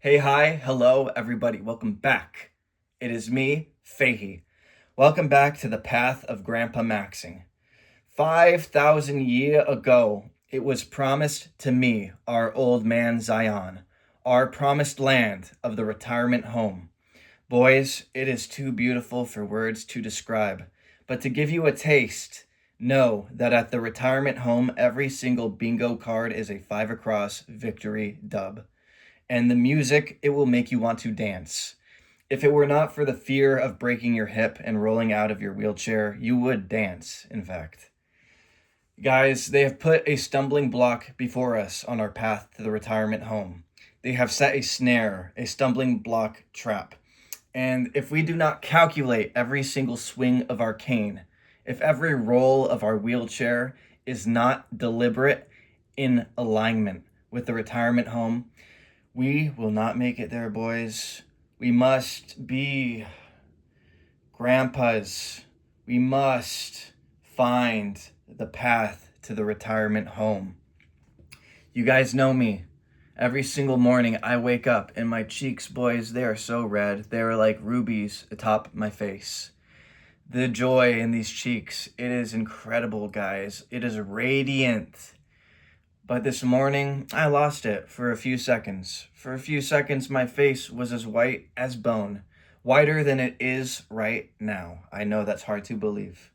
Hey, hi, hello, everybody. Welcome back. It is me, Fahey. Welcome back to the path of Grandpamaxxing. 5,000 years ago, it was promised to me, our old man Zion, our promised land of the retirement home. Boys, it is too beautiful for words to describe, but to give you a taste, know that at the retirement home, every single bingo card is a 5 across victory dub, and the music, it will make you want to dance. If it were not for the fear of breaking your hip and rolling out of your wheelchair, you would dance, in fact. Guys, they have put a stumbling block before us on our path to the retirement home. They have set a snare, a stumbling block trap. And if we do not calculate every single swing of our cane, if every roll of our wheelchair is not deliberate in alignment with the retirement home, we will not make it there, boys. We must be grandpas. We must find the path to the retirement home. You guys know me. Every single morning I wake up and my cheeks, boys, they are so red. They are like rubies atop my face. The joy in these cheeks, it is incredible, guys. It is radiant. But this morning, I lost it for a few seconds. For a few seconds, my face was as white as bone. Whiter than it is right now. I know that's hard to believe.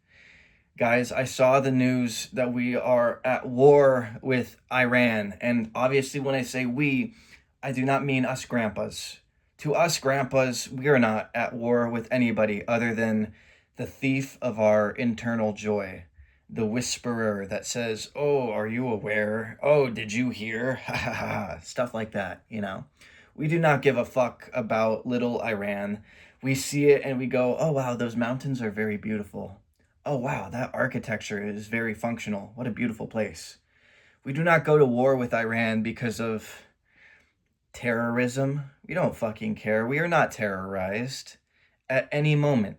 Guys, I saw the news that we are at war with Iran. And obviously, when I say we, I do not mean us grandpas. To us grandpas, we are not at war with anybody other than the thief of our internal joy. The whisperer that says, "Oh, are you aware? Oh, did you hear?" Ha ha ha. Stuff like that, you know. We do not give a fuck about little Iran. We see it and we go, "Oh, wow, those mountains are very beautiful. Oh, wow, that architecture is very functional. What a beautiful place." We do not go to war with Iran because of terrorism. We don't fucking care. We are not terrorized at any moment.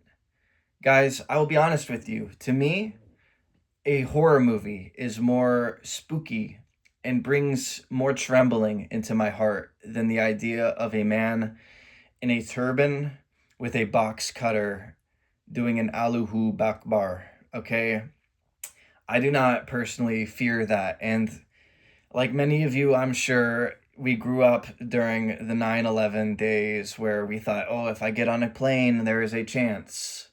Guys, I will be honest with you. To me, a horror movie is more spooky and brings more trembling into my heart than the idea of a man in a turban with a box cutter doing an Allahu Bakbar. Okay? I do not personally fear that. And like many of you, I'm sure we grew up during the 9/11 days where we thought, oh, if I get on a plane, there is a chance.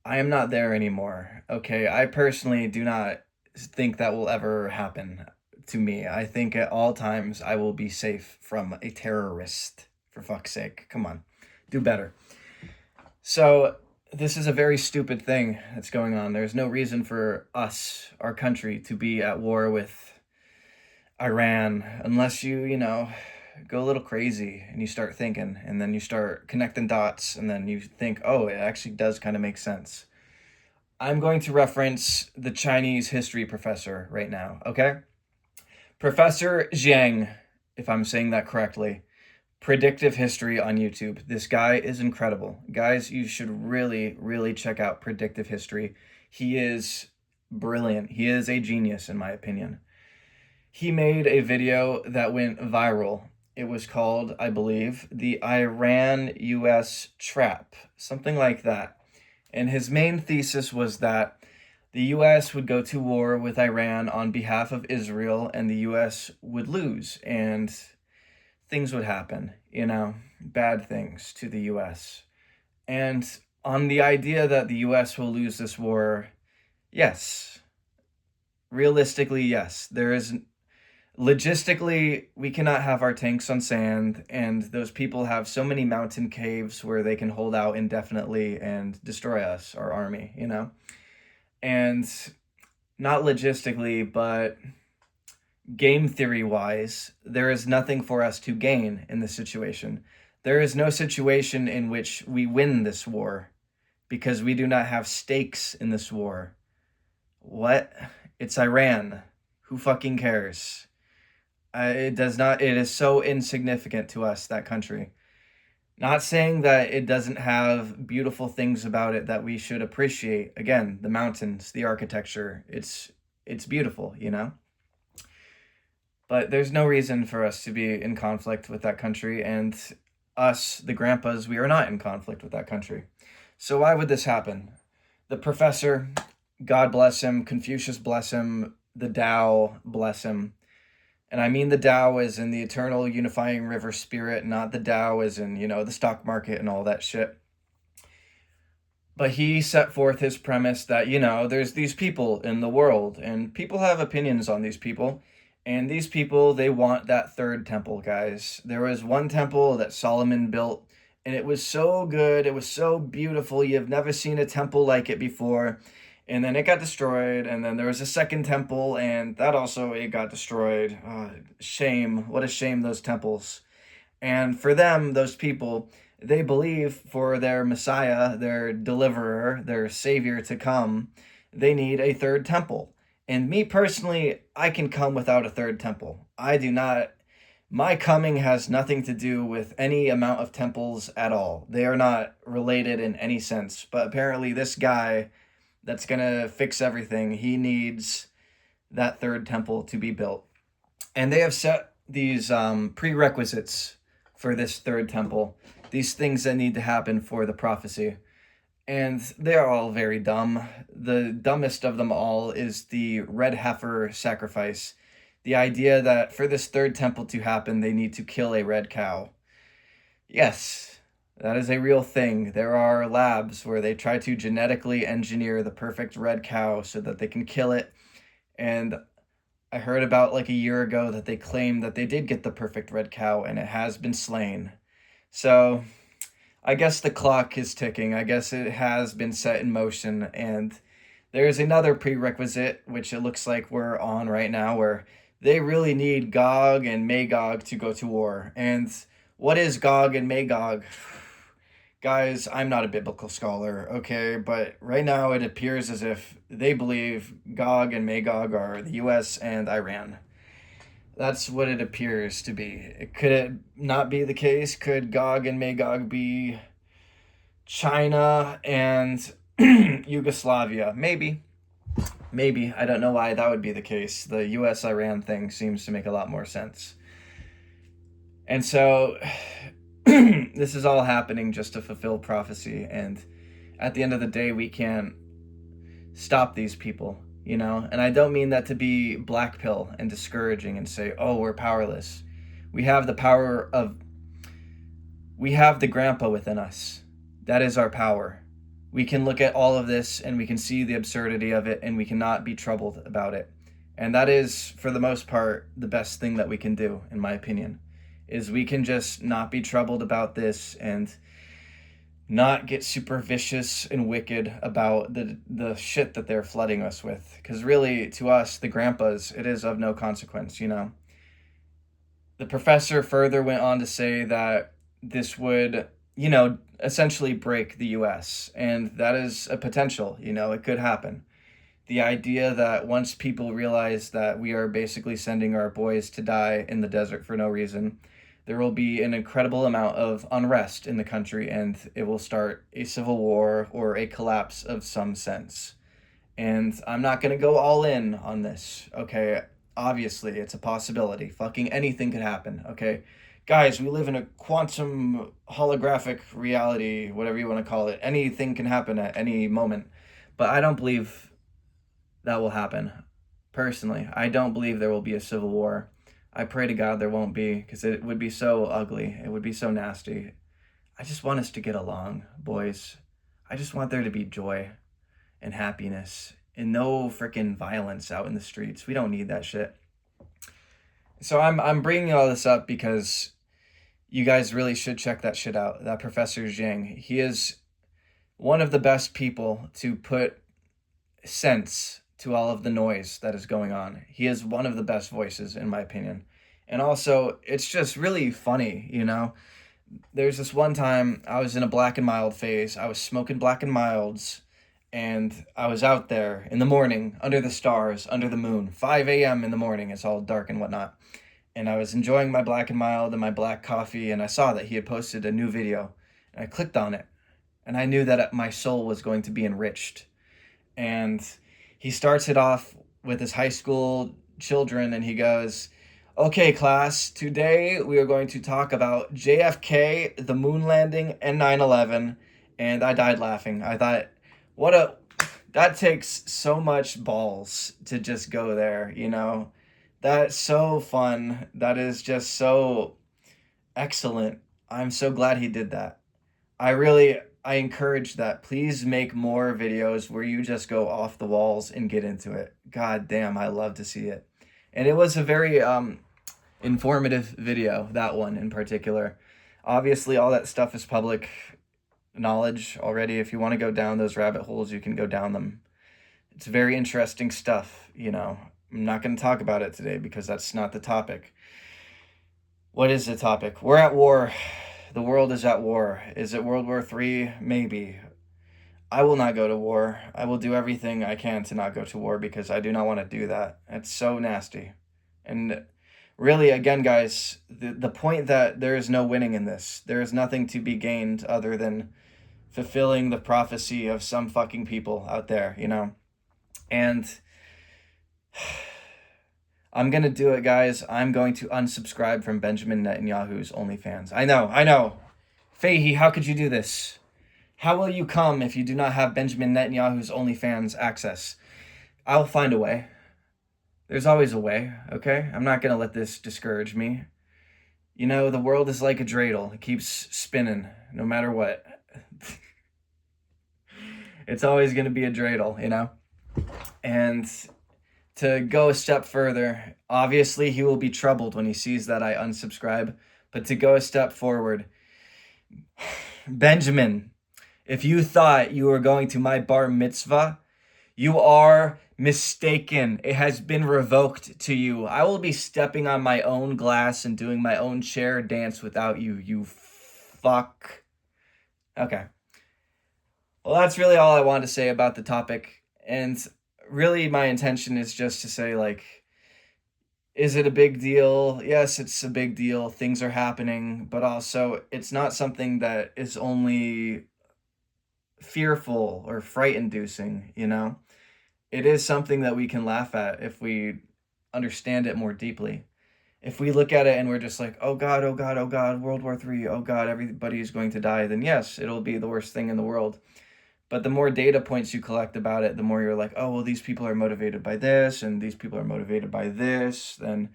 I am not there anymore. Okay, I personally do not think that will ever happen to me. I think at all times I will be safe from a terrorist. For fuck's sake, come on, do better. So, this is a very stupid thing that's going on. There's no reason for us, our country, to be at war with Iran unless you go a little crazy and you start thinking and then you start connecting dots and then you think, oh, it actually does kind of make sense. I'm going to reference the Chinese history professor right now, okay? Professor Zhang, if I'm saying that correctly, predictive history on YouTube. This guy is incredible. Guys, you should really, really check out predictive history. He is brilliant. He is a genius, in my opinion. He made a video that went viral. It was called, I believe, the Iran-US Trap, something like that. And his main thesis was that the US would go to war with Iran on behalf of Israel and the US would lose and things would happen, bad things to the US. And on the idea that the US will lose this war, yes. Realistically, yes. There is logistically, we cannot have our tanks on sand, and those people have so many mountain caves where they can hold out indefinitely and destroy us, our army. And not logistically, but game theory wise, there is nothing for us to gain in this situation. There is no situation in which we win this war because we do not have stakes in this war. What? It's Iran. Who fucking cares? It does not, it is so insignificant to us, that country. Not saying that it doesn't have beautiful things about it that we should appreciate. Again, the mountains, the architecture, it's beautiful. But there's no reason for us to be in conflict with that country, and us, the grandpas, we are not in conflict with that country. So why would this happen? The professor, God bless him, Confucius bless him, the Tao bless him. And I mean the Tao as in the eternal unifying river spirit, not the Tao as in, the stock market and all that shit. But he set forth his premise that, there's these people in the world, and people have opinions on these people. And these people, they want that third temple, guys. There was one temple that Solomon built, and it was so good. It was so beautiful. You've never seen a temple like it before. And then it got destroyed, and then there was a second temple, and that also, it got destroyed. Shame. What a shame, those temples. And for them, those people, they believe for their Messiah, their deliverer, their savior to come, they need a third temple. And me personally, I can come without a third temple. I do not. My coming has nothing to do with any amount of temples at all. They are not related in any sense. But apparently, this guy that's going to fix everything, he needs that third temple to be built. And they have set these prerequisites for this third temple, these things that need to happen for the prophecy. And they're all very dumb. The dumbest of them all is the red heifer sacrifice. The idea that for this third temple to happen, they need to kill a red cow. Yes, that is a real thing. There are labs where they try to genetically engineer the perfect red cow so that they can kill it. And I heard about like a year ago that they claimed that they did get the perfect red cow and it has been slain. So I guess the clock is ticking. I guess it has been set in motion. And there's another prerequisite, which it looks like we're on right now, where they really need Gog and Magog to go to war. And what is Gog and Magog? Guys, I'm not a biblical scholar, okay? But right now it appears as if they believe Gog and Magog are the US and Iran. That's what it appears to be. Could it not be the case? Could Gog and Magog be China and Yugoslavia? Maybe. Maybe. I don't know why that would be the case. The US-Iran thing seems to make a lot more sense. And so this is all happening just to fulfill prophecy. And at the end of the day, we can't stop these people. And I don't mean that to be black pill and discouraging and say, oh, we're powerless. We have the grandpa within us. That is our power. We can look at all of this and we can see the absurdity of it and we cannot be troubled about it. And that is, for the most part, the best thing that we can do, in my opinion, is we can just not be troubled about this and not get super vicious and wicked about the shit that they're flooding us with. Because really, to us, the grandpas, it is of no consequence, The professor further went on to say that this would, essentially break the US. And that is a potential, it could happen. The idea that once people realize that we are basically sending our boys to die in the desert for no reason, there will be an incredible amount of unrest in the country and it will start a civil war or a collapse of some sense. And I'm not going to go all in on this, okay? Obviously, it's a possibility. Fucking anything could happen, okay? Guys, we live in a quantum holographic reality, whatever you want to call it. Anything can happen at any moment. But I don't believe that will happen. Personally, I don't believe there will be a civil war. I pray to God there won't be, because it would be so ugly. It would be so nasty. I just want us to get along, boys. I just want there to be joy and happiness and no freaking violence out in the streets. We don't need that shit. So I'm bringing all this up because you guys really should check that shit out. That Professor Zhang. He is one of the best people to put sense to all of the noise that is going on. He is one of the best voices, in my opinion. And also, it's just really funny, There's this one time I was in a Black and Mild phase. I was smoking Black and Milds, and I was out there in the morning, under the stars, under the moon, 5 a.m. in the morning. It's all dark and whatnot. And I was enjoying my Black and Mild and my black coffee, and I saw that he had posted a new video. And I clicked on it, and I knew that my soul was going to be enriched. And he starts it off with his high school children, and he goes, Okay, class, today we are going to talk about JFK, the moon landing, and 9/11. And I died laughing. I thought, what a. That takes so much balls to just go there, you know? That's so fun. That is just so excellent. I'm so glad he did that. I encourage that. Please make more videos where you just go off the walls and get into it. God damn, I love to see it. And it was a very informative video, that one in particular. Obviously, all that stuff is public knowledge already. If you want to go down those rabbit holes, you can go down them. It's very interesting stuff, you know. I'm not going to talk about it today because that's not the topic. What is the topic? We're at war. The world is at war. Is it World War III? Maybe. I will not go to war. I will do everything I can to not go to war because I do not want to do that. It's so nasty. And really, again, guys, the point that there is no winning in this. There is nothing to be gained other than fulfilling the prophecy of some fucking people out there, you know? And I'm going to do it, guys. I'm going to unsubscribe from Benjamin Netanyahu's OnlyFans. I know. Fahey, how could you do this? How will you come if you do not have Benjamin Netanyahu's OnlyFans access? I'll find a way. There's always a way, okay? I'm not going to let this discourage me. You know, the world is like a dreidel. It keeps spinning no matter what. It's always going to be a dreidel, you know? And to go a step further, obviously he will be troubled when he sees that I unsubscribe. But to go a step forward, Benjamin, if you thought you were going to my bar mitzvah, you are mistaken. It has been revoked to you. I will be stepping on my own glass and doing my own chair dance without you, you fuck. Okay. Well, that's really all I wanted to say about the topic. And really, my intention is just to say, like, is it a big deal? Yes, it's a big deal. Things are happening, but also it's not something that is only fearful or fright-inducing, you know? It is something that we can laugh at if we understand it more deeply. If we look at it and we're just like, oh God, oh God, oh God, World War III, oh God, everybody is going to die, then yes, it'll be the worst thing in the world. But the more data points you collect about it, the more you're like, oh, well, these people are motivated by this, and these people are motivated by this, then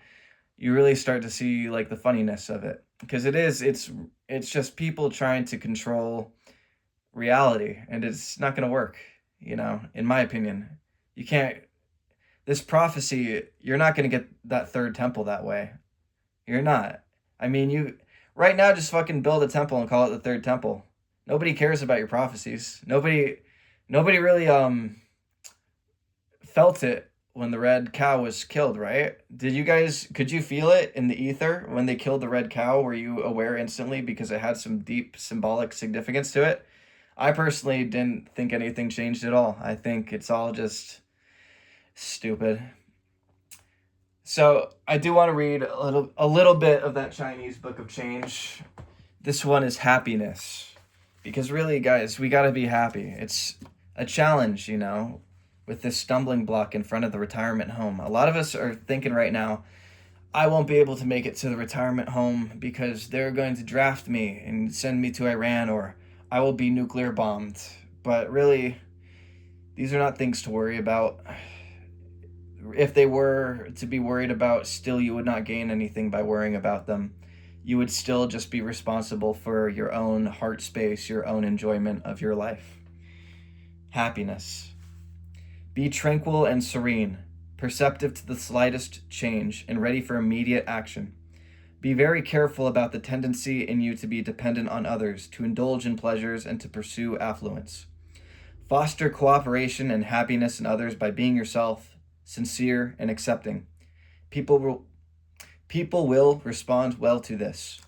you really start to see, like, the funniness of it. Because it's just people trying to control reality, and it's not going to work, you know, in my opinion. You can't, this prophecy, you're not going to get that third temple that way. You're not. I mean, right now, just fucking build a temple and call it the third temple. Nobody cares about your prophecies. Nobody really felt it when the red cow was killed, right? Could you feel it in the ether when they killed the red cow? Were you aware instantly because it had some deep symbolic significance to it? I personally didn't think anything changed at all. I think it's all just stupid. So I do want to read a little bit of that Chinese book of change. This one is happiness. Because really, guys, we got to be happy. It's a challenge, you know, with this stumbling block in front of the retirement home. A lot of us are thinking right now, I won't be able to make it to the retirement home because they're going to draft me and send me to Iran, or I will be nuclear bombed. But really, these are not things to worry about. If they were to be worried about, still you would not gain anything by worrying about them. You would still just be responsible for your own heart space, your own enjoyment of your life. Happiness. Be tranquil and serene, perceptive to the slightest change, and ready for immediate action. Be very careful about the tendency in you to be dependent on others, to indulge in pleasures, and to pursue affluence. Foster cooperation and happiness in others by being yourself, sincere and accepting. People will respond well to this.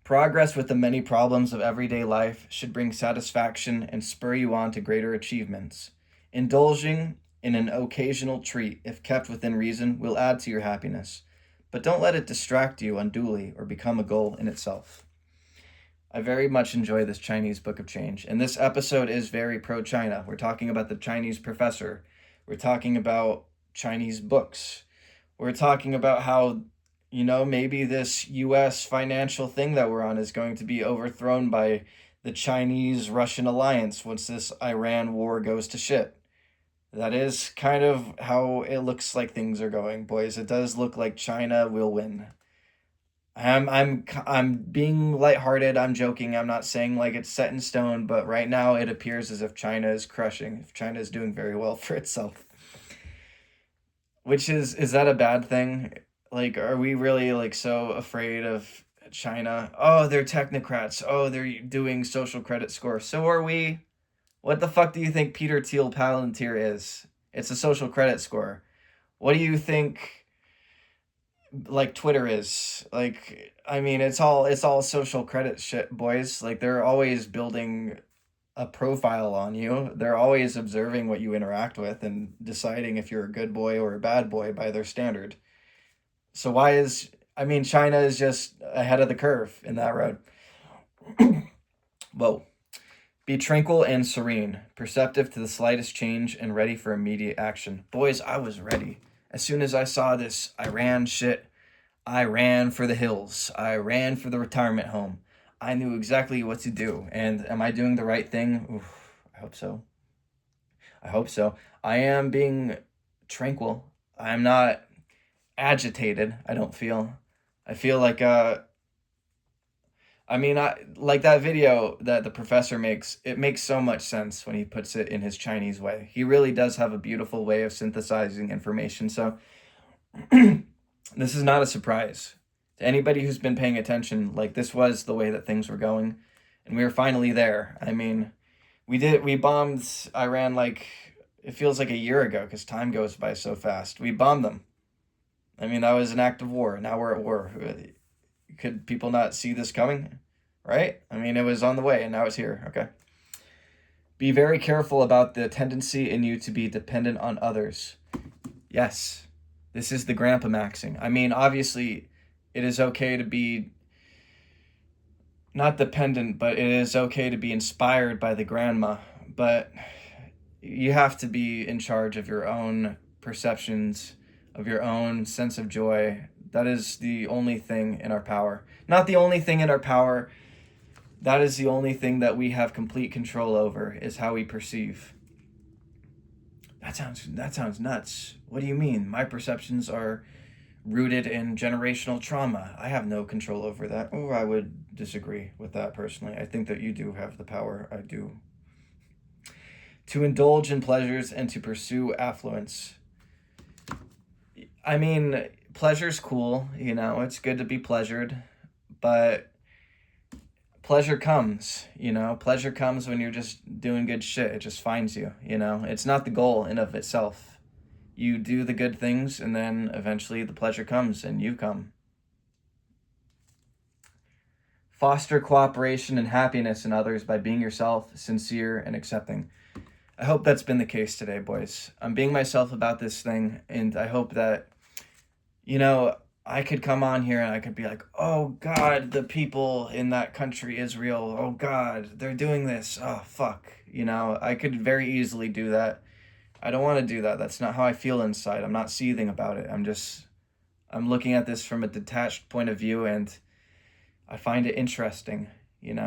Progress with the many problems of everyday life should bring satisfaction and spur you on to greater achievements. Indulging in an occasional treat, if kept within reason, will add to your happiness, but don't let it distract you unduly or become a goal in itself. I very much enjoy this Chinese book of change, and this episode is very pro-China. We're talking about the Chinese professor. We're talking about Chinese books. We're talking about how, maybe this US financial thing that we're on is going to be overthrown by the Chinese Russian alliance once this Iran war goes to shit. That is kind of how it looks like things are going, boys. It does look like China will win. I'm being lighthearted. I'm joking. I'm not saying like it's set in stone, but right now it appears as if China is crushing. If China is doing very well for itself. Which is that a bad thing? Like, are we really like so afraid of China? Oh, they're technocrats. Oh, they're doing social credit score. So are we. What the fuck do you think Peter Thiel Palantir is? It's a social credit score. What do you think like Twitter is? Like, I mean, it's all social credit shit, boys. Like they're always building a profile on you. They're always observing what you interact with and deciding if you're a good boy or a bad boy by their standard. So I mean, China is just ahead of the curve in that road. Whoa. Be tranquil and serene, perceptive to the slightest change and ready for immediate action. Boys, I was ready. As soon as I saw this Iran shit, I ran for the hills. I ran for the retirement home. I knew exactly what to do. And am I doing the right thing? Oof, I hope so. I hope so. I am being tranquil. I'm not agitated, I don't feel. I feel like I mean, I like that video that the professor makes. It makes so much sense when he puts it in his Chinese way. He really does have a beautiful way of synthesizing information. So this is not a surprise to anybody who's been paying attention. Like this was the way that things were going, and we were finally there. I mean, we bombed Iran like it feels like a year ago because time goes by so fast. We bombed them. I mean, that was an act of war. Now we're at war. Could people not see this coming? Right? I mean, it was on the way and now it's here. Okay. Be very careful about the tendency in you to be dependent on others. Yes. This is the Grandpamaxxing. I mean, obviously, it is okay to be not dependent, but it is okay to be inspired by the grandma. But you have to be in charge of your own perceptions, of your own sense of joy. That is the only thing in our power. Not the only thing in our power. That is the only thing that we have complete control over, is how we perceive. That sounds nuts. What do you mean? My perceptions are rooted in generational trauma. I have no control over that. Oh, I would disagree with that personally. I think that you do have the power. I do. To indulge in pleasures and to pursue affluence. I mean, pleasure's cool, it's good to be pleasured, but pleasure comes, pleasure comes when you're just doing good shit. It just finds you, it's not the goal in of itself. You do the good things and then eventually the pleasure comes and you come. Foster cooperation and happiness in others by being yourself, sincere and accepting. I hope that's been the case today, boys. I'm being myself about this thing, and I hope that I could come on here and I could be like, oh God, the people in that country, Israel, oh God, they're doing this. Oh, fuck. I could very easily do that. I don't want to do that. That's not how I feel inside. I'm not seething about it. I'm looking at this from a detached point of view and I find it interesting, and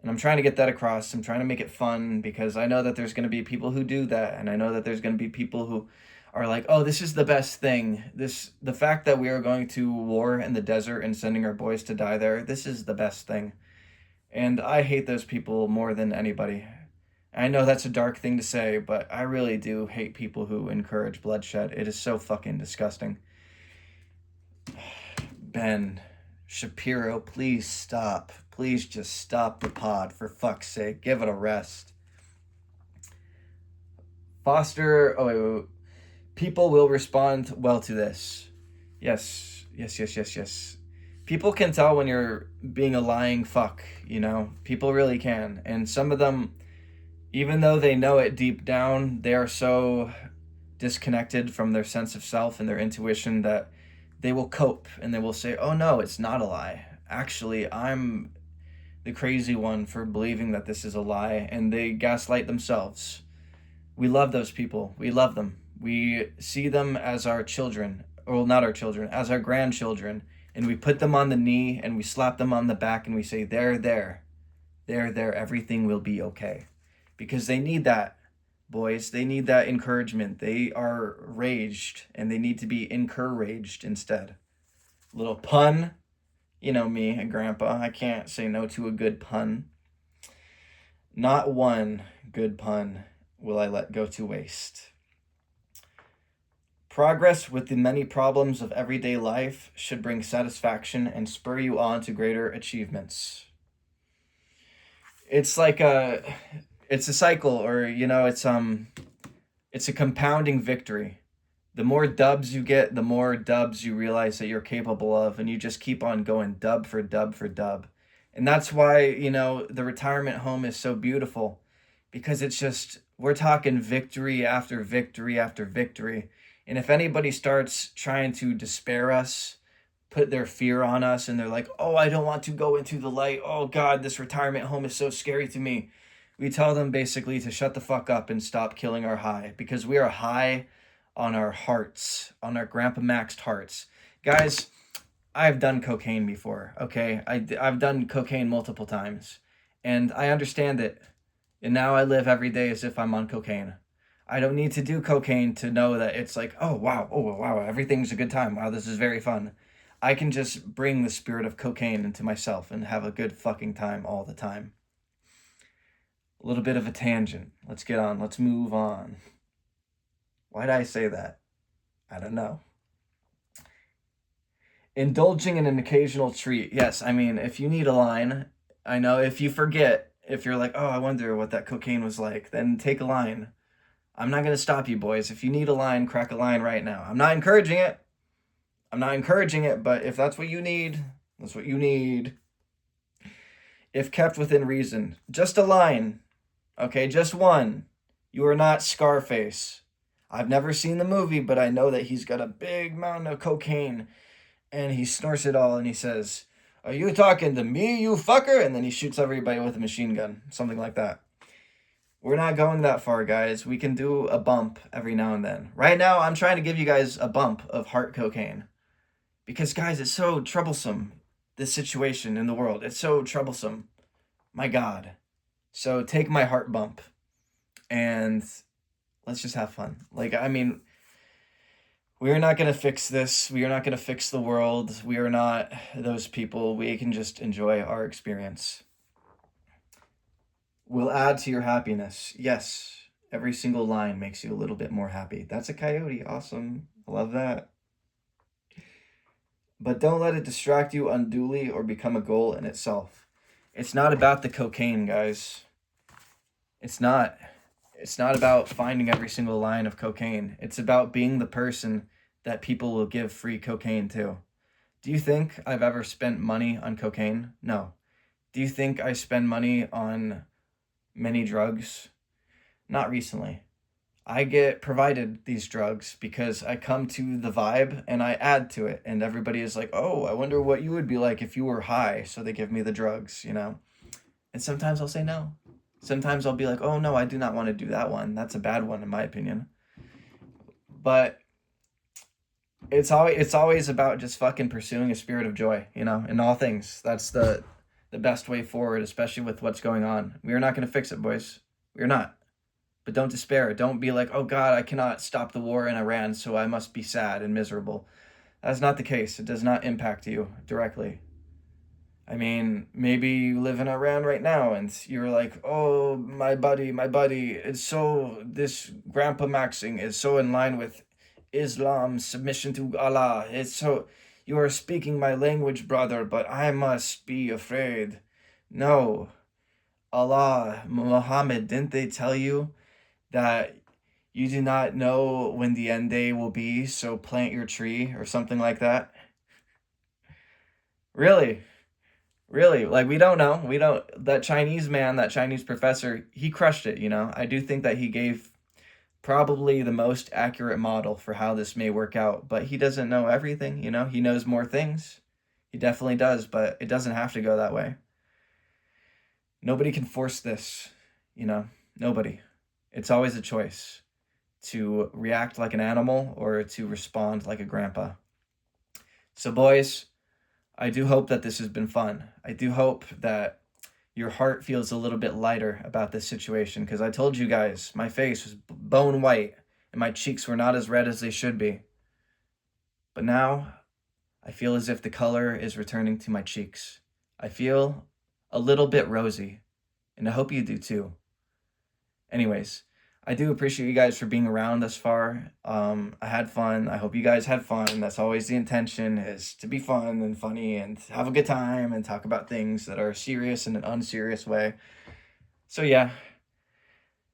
I'm trying to get that across. I'm trying to make it fun because I know that there's going to be people who do that. And I know that there's going to be people who are like, oh, this is the best thing. The fact that we are going to war in the desert and sending our boys to die there, this is the best thing. And I hate those people more than anybody. I know that's a dark thing to say, but I really do hate people who encourage bloodshed. It is so fucking disgusting. Ben Shapiro, please stop. Please just stop the pod, for fuck's sake. Give it a rest. Wait. People will respond well to this. Yes. People can tell when you're being a lying fuck, People really can. And some of them, even though they know it deep down, they are so disconnected from their sense of self and their intuition that they will cope and they will say, oh no, it's not a lie. Actually, I'm the crazy one for believing that this is a lie, and they gaslight themselves. We love those people. We love them. We see them as our children. or not our children, as our grandchildren, and we put them on the knee and we slap them on the back and we say, there, everything will be okay. Because they need that, boys. They need that encouragement. They are raged and they need to be encouraged instead. Little pun. You know me and Grandpa. I can't say no to a good pun. Not one good pun will I let go to waste. Progress with the many problems of everyday life should bring satisfaction and spur you on to greater achievements. It's like it's a cycle, or it's a compounding victory. The more dubs you get, the more dubs you realize that you're capable of, and you just keep on going dub for dub for dub. And that's why, the retirement home is so beautiful, because it's just, we're talking victory after victory after victory. And if anybody starts trying to despair us, put their fear on us, and they're like, oh, I don't want to go into the light. Oh, God, this retirement home is so scary to me. We tell them basically to shut the fuck up and stop killing our high, because we are high on our hearts, on our Grandpamaxxed hearts. Guys, I've done cocaine before, okay? I've done cocaine multiple times, and I understand it. And now I live every day as if I'm on cocaine. I don't need to do cocaine to know that it's like, oh, wow, everything's a good time. Wow, this is very fun. I can just bring the spirit of cocaine into myself and have a good fucking time all the time. A little bit of a tangent. Let's get on. Let's move on. Why did I say that? I don't know. Indulging in an occasional treat. Yes, I mean, if you need a line, I know if you forget, if you're like, oh, I wonder what that cocaine was like, then take a line. I'm not going to stop you, boys. If you need a line, crack a line right now. I'm not encouraging it, but if that's what you need, that's what you need. If kept within reason. Just a line. Okay, just one. You are not Scarface. I've never seen the movie, but I know that he's got a big mountain of cocaine, and he snorts it all, and he says, are you talking to me, you fucker? And then he shoots everybody with a machine gun. Something like that. We're not going that far, guys. We can do a bump every now and then. Right now, I'm trying to give you guys a bump of heart cocaine. Because, guys, it's so troublesome, this situation in the world. It's so troublesome. My God. So take my heart bump, and let's just have fun. Like, I mean, we are not going to fix this. We are not going to fix the world. We are not those people. We can just enjoy our experience. Will add to your happiness. Yes, every single line makes you a little bit more happy. That's a coyote. Awesome. I love that. But don't let it distract you unduly or become a goal in itself. It's not about the cocaine, guys. It's not. It's not about finding every single line of cocaine. It's about being the person that people will give free cocaine to. Do you think I've ever spent money on cocaine? No. Do you think I spend money on many drugs? Not recently. I get provided these drugs because I come to the vibe and I add to it, and everybody is like, oh, I wonder what you would be like if you were high, so they give me the drugs, And sometimes I'll say no. Sometimes I'll be like, oh no, I do not want to do that one. That's a bad one in my opinion. But it's always about just fucking pursuing a spirit of joy, in all things. That's the best way forward, especially with what's going on. We are not going to fix it, boys. We are not. But don't despair. Don't be like, oh God, I cannot stop the war in Iran, so I must be sad and miserable. That's not the case. It does not impact you directly. I mean, maybe you live in Iran right now and you're like, oh, my buddy, this Grandpamaxxing is so in line with Islam's submission to Allah. You are speaking my language, brother, but I must be afraid. No. Allah, Muhammad, didn't they tell you that you do not know when the end day will be, so plant your tree or something like that? Really? Really, like, we don't know. That Chinese man, that Chinese professor, he crushed it, I do think that he gave probably the most accurate model for how this may work out, but he doesn't know everything, he knows more things. He definitely does, but it doesn't have to go that way. Nobody can force this, nobody. It's always a choice. to react like an animal or to respond like a grandpa. So, boys, I do hope that this has been fun. I do hope that your heart feels a little bit lighter about this situation, because I told you guys my face was bone white and my cheeks were not as red as they should be. But now I feel as if the color is returning to my cheeks. I feel a little bit rosy, and I hope you do too. Anyways, I do appreciate you guys for being around thus far. I had fun. I hope you guys had fun. That's always the intention, is to be fun and funny and have a good time and talk about things that are serious in an unserious way. So yeah,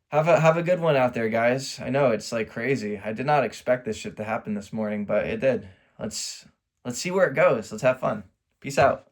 have a good one out there, guys. I know it's like crazy. I did not expect this shit to happen this morning, but it did. Let's see where it goes. Let's have fun. Peace out.